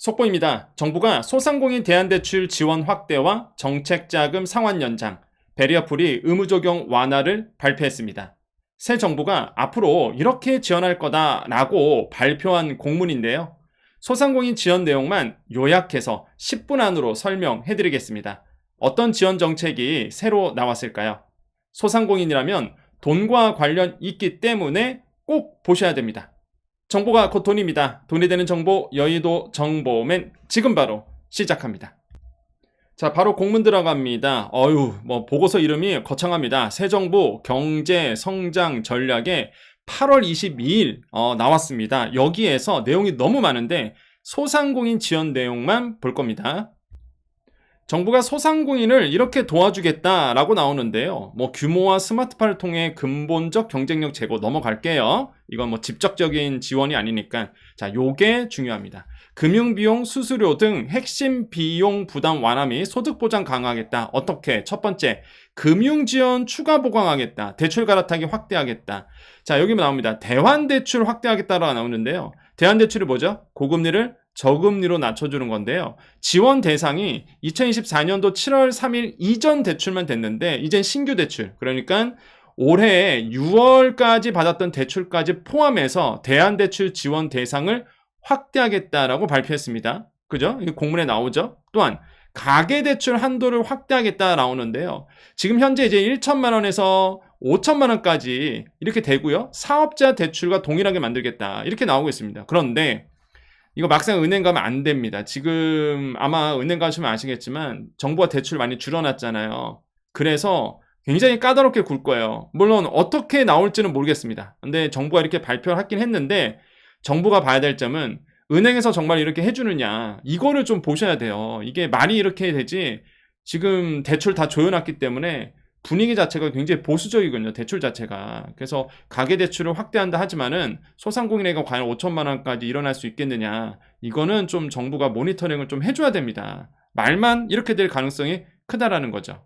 속보입니다. 정부가 소상공인 대안대출 지원 확대와 정책자금 상환 연장, 배리어풀이 의무 적용 완화를 발표했습니다. 새 정부가 앞으로 이렇게 지원할 거다라고 발표한 공문인데요. 소상공인 지원 내용만 요약해서 10분 안으로 설명해드리겠습니다. 어떤 지원 정책이 새로 나왔을까요? 소상공인이라면 돈과 관련 있기 때문에 꼭 보셔야 됩니다. 정보가 곧 돈입니다. 돈이 되는 정보, 여의도 정보맨 지금 바로 시작합니다. 자, 바로 공문 들어갑니다. 보고서 이름이 거창합니다. 새 정부 경제 성장 전략에 8월 22일 나왔습니다. 여기에서 내용이 너무 많은데 소상공인 지원 내용만 볼 겁니다. 정부가 소상공인을 이렇게 도와주겠다라고 나오는데요. 규모와 스마트폰을 통해 근본적 경쟁력 제고 넘어갈게요. 이건 직접적인 지원이 아니니까. 자, 요게 중요합니다. 금융비용, 수수료 등 핵심 비용 부담 완화 및 소득 보장 강화하겠다. 어떻게? 첫 번째, 금융지원 추가 보강하겠다. 대출 갈아타기 확대하겠다. 자, 여기 나옵니다. 대환대출 확대하겠다라고 나오는데요. 대환대출이 뭐죠? 고금리를 저금리로 낮춰주는 건데요. 지원 대상이 2024년도 7월 3일 이전 대출만 됐는데 이젠 신규 대출, 그러니까 올해 6월까지 받았던 대출까지 포함해서 대안대출 지원 대상을 확대하겠다라고 발표했습니다. 그죠? 이게 공문에 나오죠. 또한 가계대출 한도를 확대하겠다 나오는데요. 지금 현재 이제 1천만 원에서 5천만 원까지 이렇게 되고요. 사업자 대출과 동일하게 만들겠다 이렇게 나오고 있습니다. 그런데 이거 막상 은행 가면 안 됩니다. 지금 아마 은행 가시면 아시겠지만 정부가 대출 많이 줄여놨잖아요. 그래서 굉장히 까다롭게 굴 거예요. 물론 어떻게 나올지는 모르겠습니다. 근데 정부가 이렇게 발표를 하긴 했는데 정부가 봐야 될 점은 은행에서 정말 이렇게 해주느냐 이거를 좀 보셔야 돼요. 이게 말이 이렇게 되지 지금 대출 다 조여놨기 때문에 분위기 자체가 굉장히 보수적이거든요. 대출 자체가. 그래서 가계대출을 확대한다 하지만은 소상공인에게 과연 5천만 원까지 일어날 수 있겠느냐. 이거는 좀 정부가 모니터링을 좀 해줘야 됩니다. 말만 이렇게 될 가능성이 크다라는 거죠.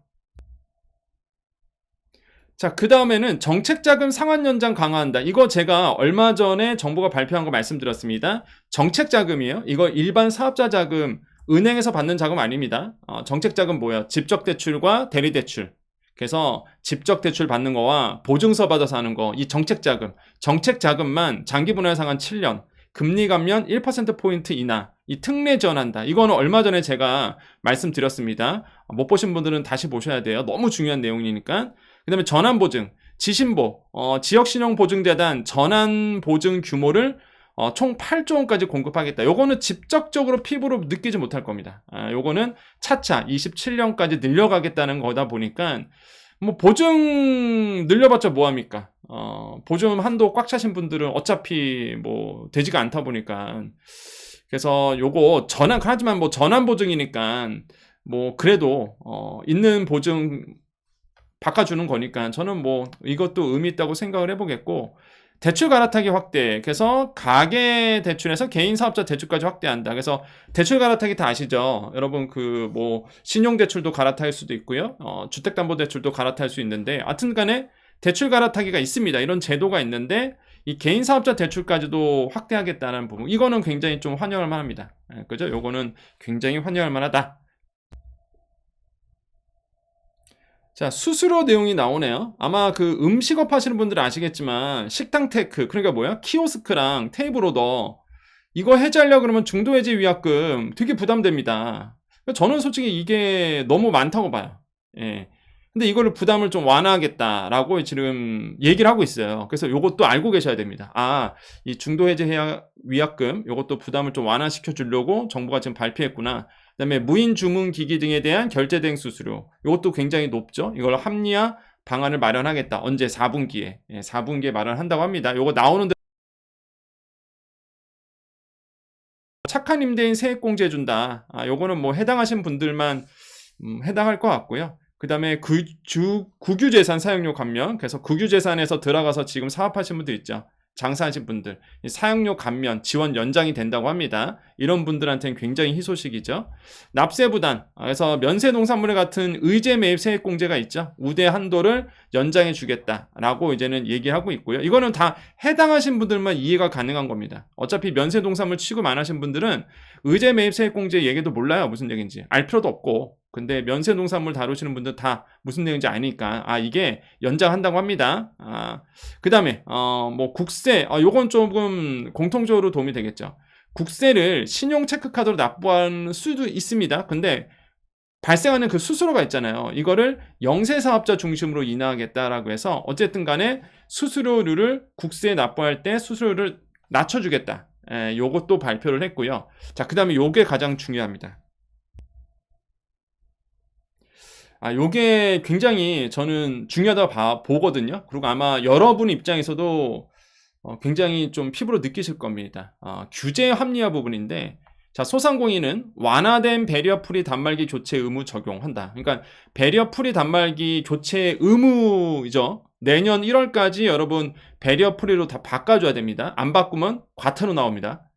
자, 그 다음에는 정책자금 상환 연장 강화한다. 이거 제가 얼마 전에 정부가 발표한 거 말씀드렸습니다. 정책자금이에요. 이거 일반 사업자 자금, 은행에서 받는 자금 아닙니다. 정책자금 뭐예요? 직접대출과 대리대출. 그래서 직접 대출 받는 거와 보증서 받아서 하는 거, 이 정책자금만 장기분할 상환 7년, 금리 감면 1%포인트 인하, 이 특례 지원한다. 이거는 얼마 전에 제가 말씀드렸습니다. 못 보신 분들은 다시 보셔야 돼요. 너무 중요한 내용이니까. 그 다음에 전환보증, 지신보, 지역신용보증재단 전환보증 규모를 총 8조 원까지 공급하겠다. 요거는 직접적으로 피부로 느끼지 못할 겁니다. 요거는 차차 27년까지 늘려가겠다는 거다 보니까 보증 늘려봤자 뭐합니까? 보증 한도 꽉 차신 분들은 어차피 되지가 않다 보니까 그래서 요거 하지만 전환 보증이니까 그래도 있는 보증 바꿔주는 거니까 저는 이것도 의미 있다고 생각을 해보겠고, 대출 갈아타기 확대. 그래서 가계 대출에서 개인 사업자 대출까지 확대한다. 그래서 대출 갈아타기 다 아시죠? 여러분 신용 대출도 갈아탈 수도 있고요. 주택담보대출도 갈아탈 수 있는데 하여튼간에 대출 갈아타기가 있습니다. 이런 제도가 있는데 이 개인 사업자 대출까지도 확대하겠다는 부분. 이거는 굉장히 좀 환영할 만합니다. 그죠? 요거는 굉장히 환영할 만하다. 자, 수수료 내용이 나오네요. 아마 음식업 하시는 분들은 아시겠지만 식당 테크, 그러니까 뭐야? 키오스크랑 테이블 오더 이거 해제하려고 그러면 중도해지 위약금 되게 부담됩니다. 저는 솔직히 이게 너무 많다고 봐요. 예. 근데 이거를 부담을 좀 완화하겠다라고 지금 얘기를 하고 있어요. 그래서 요것도 알고 계셔야 됩니다. 이 중도해지 위약금 요것도 부담을 좀 완화시켜 주려고 정부가 지금 발표했구나. 그 다음에 무인 주문 기기 등에 대한 결제 대행 수수료 이것도 굉장히 높죠. 이걸 합리화 방안을 마련하겠다. 언제? 4분기에 4분기에 마련한다고 합니다. 이거 나오는데 착한 임대인 세액공제 해준다. 요거는 해당하신 분들만 해당할 것 같고요. 그 다음에 국유재산 사용료 감면. 그래서 국유재산에서 들어가서 지금 사업하신 분들 있죠. 장사하신 분들, 사용료 감면, 지원 연장이 된다고 합니다. 이런 분들한테는 굉장히 희소식이죠. 납세 부담, 그래서 면세 농산물에 같은 의제 매입 세액공제가 있죠. 우대 한도를 연장해 주겠다라고 이제는 얘기하고 있고요. 이거는 다 해당하신 분들만 이해가 가능한 겁니다. 어차피 면세 농산물 취급 안 하신 분들은 의제 매입 세액공제 얘기도 몰라요. 무슨 얘기인지 알 필요도 없고. 근데 면세 농산물 다루시는 분들 다 무슨 내용인지 아니까 이게 연장한다고 합니다. 그 다음에 뭐 국세, 요건 조금 공통적으로 도움이 되겠죠. 국세를 신용 체크카드로 납부하는 수도 있습니다. 근데 발생하는 그 수수료가 있잖아요. 이거를 영세 사업자 중심으로 인하하겠다라고 해서 어쨌든 간에 수수료를 국세에 납부할 때 수수료를 낮춰주겠다. 요것도 발표를 했고요. 자, 그 다음에 요게 가장 중요합니다. 요게 굉장히 저는 중요하다고 보거든요. 그리고 아마 여러분 입장에서도 굉장히 좀 피부로 느끼실 겁니다. 규제 합리화 부분인데, 자, 소상공인은 완화된 배리어프리 단말기 교체 의무 적용한다. 그러니까 배리어프리 단말기 교체 의무이죠. 내년 1월까지 여러분 배리어프리로 다 바꿔줘야 됩니다. 안 바꾸면 과태료 나옵니다.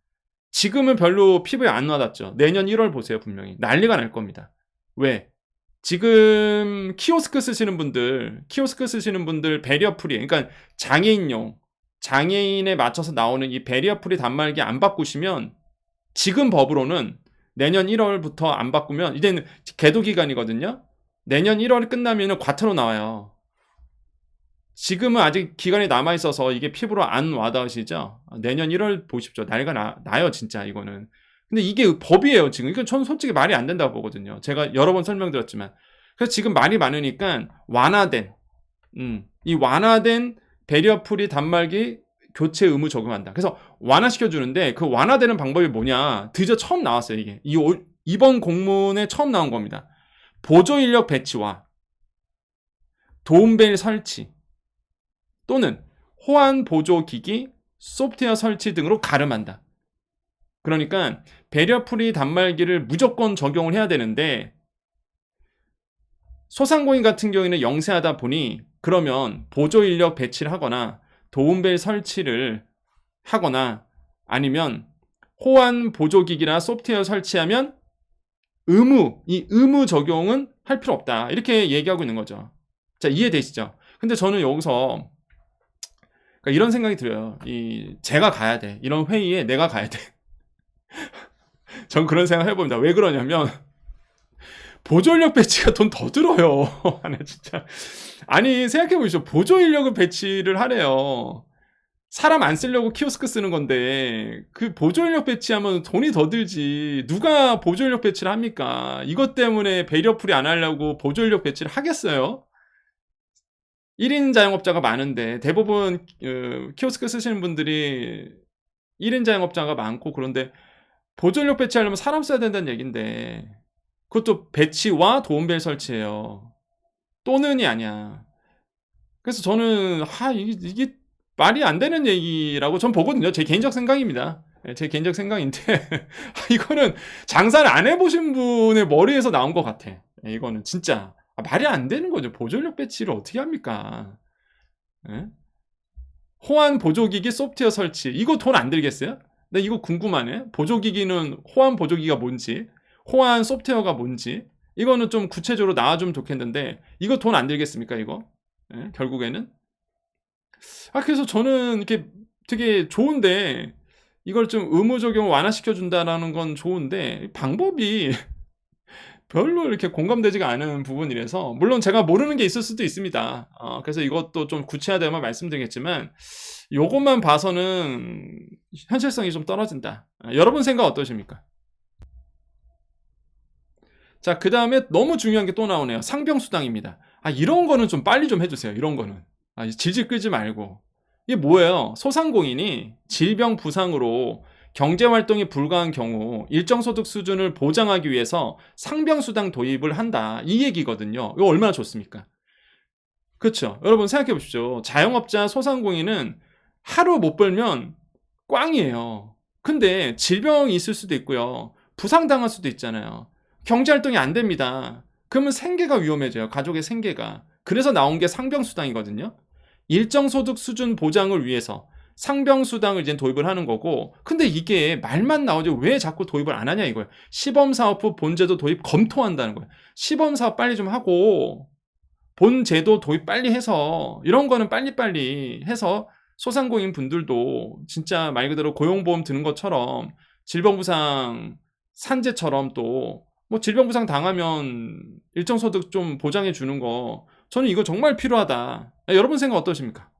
지금은 별로 피부에 안 와닿죠. 내년 1월 보세요. 분명히 난리가 날 겁니다. 왜? 지금 키오스크 쓰시는 분들 배리어프리, 그러니까 장애인에 맞춰서 나오는 이 배리어프리 단말기 안 바꾸시면 지금 법으로는 내년 1월부터 안 바꾸면 이제는 계도 기간이거든요. 내년 1월이 끝나면 과태료 나와요. 지금은 아직 기간이 남아있어서 이게 피부로 안 와닿으시죠? 내년 1월 보십시오. 난리가 나요 진짜 이거는. 근데 이게 법이에요 지금. 이건 저는 솔직히 말이 안 된다고 보거든요. 제가 여러 번 설명드렸지만. 그래서 지금 말이 많으니까 이 완화된 배리어프리 단말기 교체 의무 적용한다. 그래서 완화시켜주는데 그 완화되는 방법이 뭐냐. 드디어 처음 나왔어요 이게. 이번 공문에 처음 나온 겁니다. 보조인력 배치와 도움벨 설치 또는 호환 보조기기, 소프트웨어 설치 등으로 가름한다. 그러니까 배리어프리 단말기를 무조건 적용을 해야 되는데 소상공인 같은 경우에는 영세하다 보니 그러면 보조인력 배치를 하거나 도움벨 설치를 하거나 아니면 호환 보조기기나 소프트웨어 설치하면 이 의무 적용은 할 필요 없다. 이렇게 얘기하고 있는 거죠. 자, 이해되시죠? 근데 저는 여기서 그러니까 이런 생각이 들어요. 제가 가야 돼. 이런 회의에 내가 가야 돼. 전 그런 생각 해봅니다. 왜 그러냐면 보조인력 배치가 돈 더 들어요. 진짜. 아니 생각해보시죠. 보조인력을 배치를 하래요. 사람 안 쓰려고 키오스크 쓰는 건데 그 보조인력 배치하면 돈이 더 들지. 누가 보조인력 배치를 합니까? 이것 때문에 배리어프리 안 하려고 보조인력 배치를 하겠어요? 1인 자영업자가 많은데 대부분 키오스크 쓰시는 분들이 1인 자영업자가 많고 그런데 보조인력 배치하려면 사람 써야 된다는 얘긴데 그것도 배치와 도움벨 설치예요. 또는이 아니야. 그래서 저는 이게 말이 안 되는 얘기라고 전 보거든요. 제 개인적 생각입니다. 제 개인적 생각인데 이거는 장사를 안 해보신 분의 머리에서 나온 것 같아. 이거는 진짜 말이 안 되는 거죠. 보조인력 배치를 어떻게 합니까? 호환 보조기기 소프트웨어 설치 이거 돈 안 들겠어요? 나 이거 궁금하네. 보조기기는 호환 보조기가 뭔지 호환 소프트웨어가 뭔지 이거는 좀 구체적으로 나와주면 좋겠는데 이거 돈 안 들겠습니까 이거? 결국에는 그래서 저는 이렇게 되게 좋은데 이걸 좀 의무 적용 완화시켜준다라는 건 좋은데 방법이 별로 이렇게 공감되지가 않은 부분이라서 물론 제가 모르는 게 있을 수도 있습니다. 그래서 이것도 좀 구체화되면 말씀드리겠지만 요것만 봐서는 현실성이 좀 떨어진다. 여러분 생각 어떠십니까? 자, 그 다음에 너무 중요한 게 또 나오네요. 상병수당입니다. 이런 거는 좀 빨리 좀 해주세요. 이런 거는. 질질 끌지 말고. 이게 뭐예요? 소상공인이 질병 부상으로 경제활동이 불가한 경우 일정 소득 수준을 보장하기 위해서 상병수당 도입을 한다. 이 얘기거든요. 이거 얼마나 좋습니까? 그렇죠. 여러분 생각해 보십시오. 자영업자 소상공인은 하루 못 벌면 꽝이에요. 근데 질병이 있을 수도 있고요. 부상당할 수도 있잖아요. 경제활동이 안 됩니다. 그러면 생계가 위험해져요. 가족의 생계가. 그래서 나온 게 상병수당이거든요. 일정 소득 수준 보장을 위해서 상병수당을 이제 도입을 하는 거고, 근데 이게 말만 나오지 왜 자꾸 도입을 안 하냐 이거예요. 시범사업부 본제도 도입 검토한다는 거예요. 시범사업 빨리 좀 하고 본제도 도입 빨리 해서 이런 거는 빨리빨리 해서 소상공인 분들도 진짜 말 그대로 고용보험 드는 것처럼 질병부상 산재처럼 또 뭐 질병부상 당하면 일정 소득 좀 보장해 주는 거, 저는 이거 정말 필요하다. 여러분 생각 어떠십니까?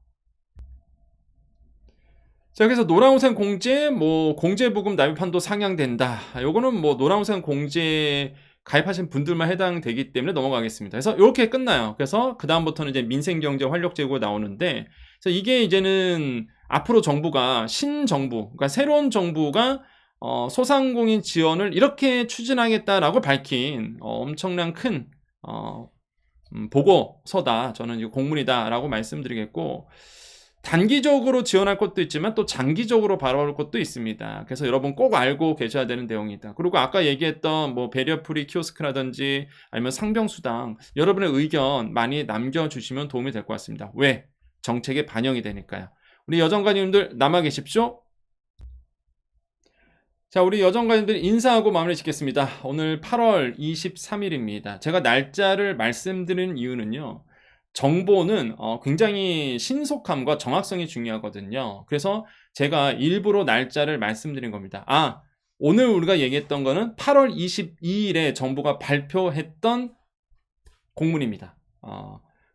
자, 그래서 노란우산 공제, 뭐 공제부금 납입한도 상향된다. 요거는 뭐 노란우산 공제 가입하신 분들만 해당되기 때문에 넘어가겠습니다. 그래서 이렇게 끝나요. 그래서 그 다음부터는 이제 민생경제 활력제고 나오는데, 그래서 이게 이제는 앞으로 정부가 신정부, 그러니까 새로운 정부가 소상공인 지원을 이렇게 추진하겠다라고 밝힌 엄청난 큰 보고서다. 저는 이거 공문이다라고 말씀드리겠고, 단기적으로 지원할 것도 있지만 또 장기적으로 바라볼 것도 있습니다. 그래서 여러분 꼭 알고 계셔야 되는 내용이다. 그리고 아까 얘기했던 뭐 배리어프리 키오스크라든지 아니면 상병수당, 여러분의 의견 많이 남겨주시면 도움이 될 것 같습니다. 왜? 정책에 반영이 되니까요. 우리 여정관님들 남아 계십시오. 자, 우리 여정관님들 인사하고 마무리 짓겠습니다. 오늘 8월 23일입니다. 제가 날짜를 말씀드린 이유는요, 정보는 굉장히 신속함과 정확성이 중요하거든요. 그래서 제가 일부러 날짜를 말씀드린 겁니다. 오늘 우리가 얘기했던 거는 8월 22일에 정부가 발표했던 공문입니다.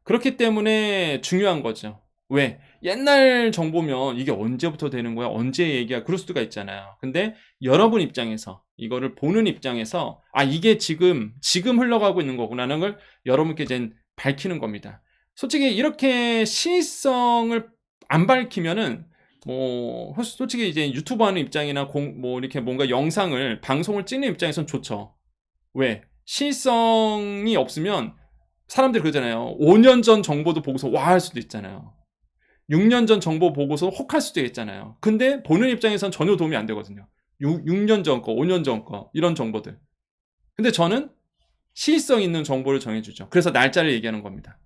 그렇기 때문에 중요한 거죠. 왜? 옛날 정보면 이게 언제부터 되는 거야? 언제 얘기야? 그럴 수가 있잖아요. 근데 여러분 입장에서, 이거를 보는 입장에서 이게 지금 흘러가고 있는 거구나라는 걸 여러분께 이제 밝히는 겁니다. 솔직히 이렇게 시의성을 안 밝히면은 뭐 솔직히 이제 유튜브 하는 입장이나 뭐 이렇게 뭔가 영상을 방송을 찍는 입장에선 좋죠. 왜? 시의성이 없으면 사람들이 그러잖아요. 5년 전 정보도 보고서 와 할 수도 있잖아요. 6년 전 정보 보고서 혹할 수도 있잖아요. 근데 보는 입장에선 전혀 도움이 안 되거든요. 6년 전 거, 5년 전 거, 이런 정보들. 근데 저는 시의성 있는 정보를 정해주죠. 그래서 날짜를 얘기하는 겁니다.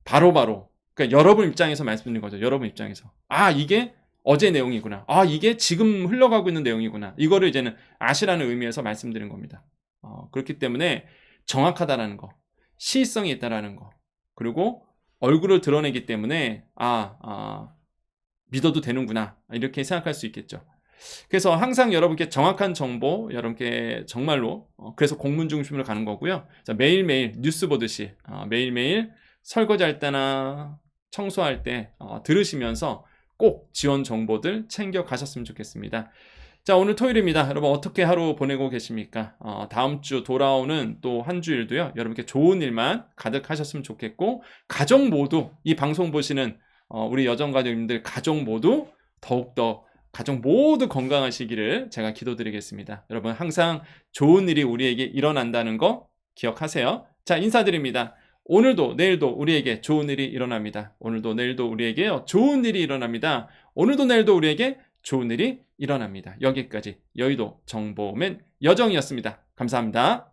바로바로. 그러니까 여러분 입장에서 말씀드린 거죠. 여러분 입장에서. 이게 어제 내용이구나. 이게 지금 흘러가고 있는 내용이구나. 이거를 이제는 아시라는 의미에서 말씀드린 겁니다. 그렇기 때문에 정확하다라는 거, 시의성이 있다라는 거, 그리고 얼굴을 드러내기 때문에 믿어도 되는구나, 이렇게 생각할 수 있겠죠. 그래서 항상 여러분께 정확한 정보, 여러분께 정말로 그래서 공문 중심으로 가는 거고요. 자, 매일매일 뉴스 보듯이 매일매일 설거지할 때나 청소할 때 들으시면서 꼭 지원 정보들 챙겨 가셨으면 좋겠습니다. 자, 오늘 토요일입니다. 여러분 어떻게 하루 보내고 계십니까? 다음 주 돌아오는 또 한 주일도요, 여러분께 좋은 일만 가득하셨으면 좋겠고, 가족 모두, 이 방송 보시는 우리 여정가족님들 가족 모두 더욱더 가족 모두 건강하시기를 제가 기도드리겠습니다. 여러분 항상 좋은 일이 우리에게 일어난다는 거 기억하세요. 자, 인사드립니다. 오늘도 내일도 우리에게 좋은 일이 일어납니다. 오늘도 내일도 우리에게 좋은 일이 일어납니다. 오늘도 내일도 우리에게 좋은 일이 일어납니다. 여기까지 여의도 정보맨 여정이었습니다. 감사합니다.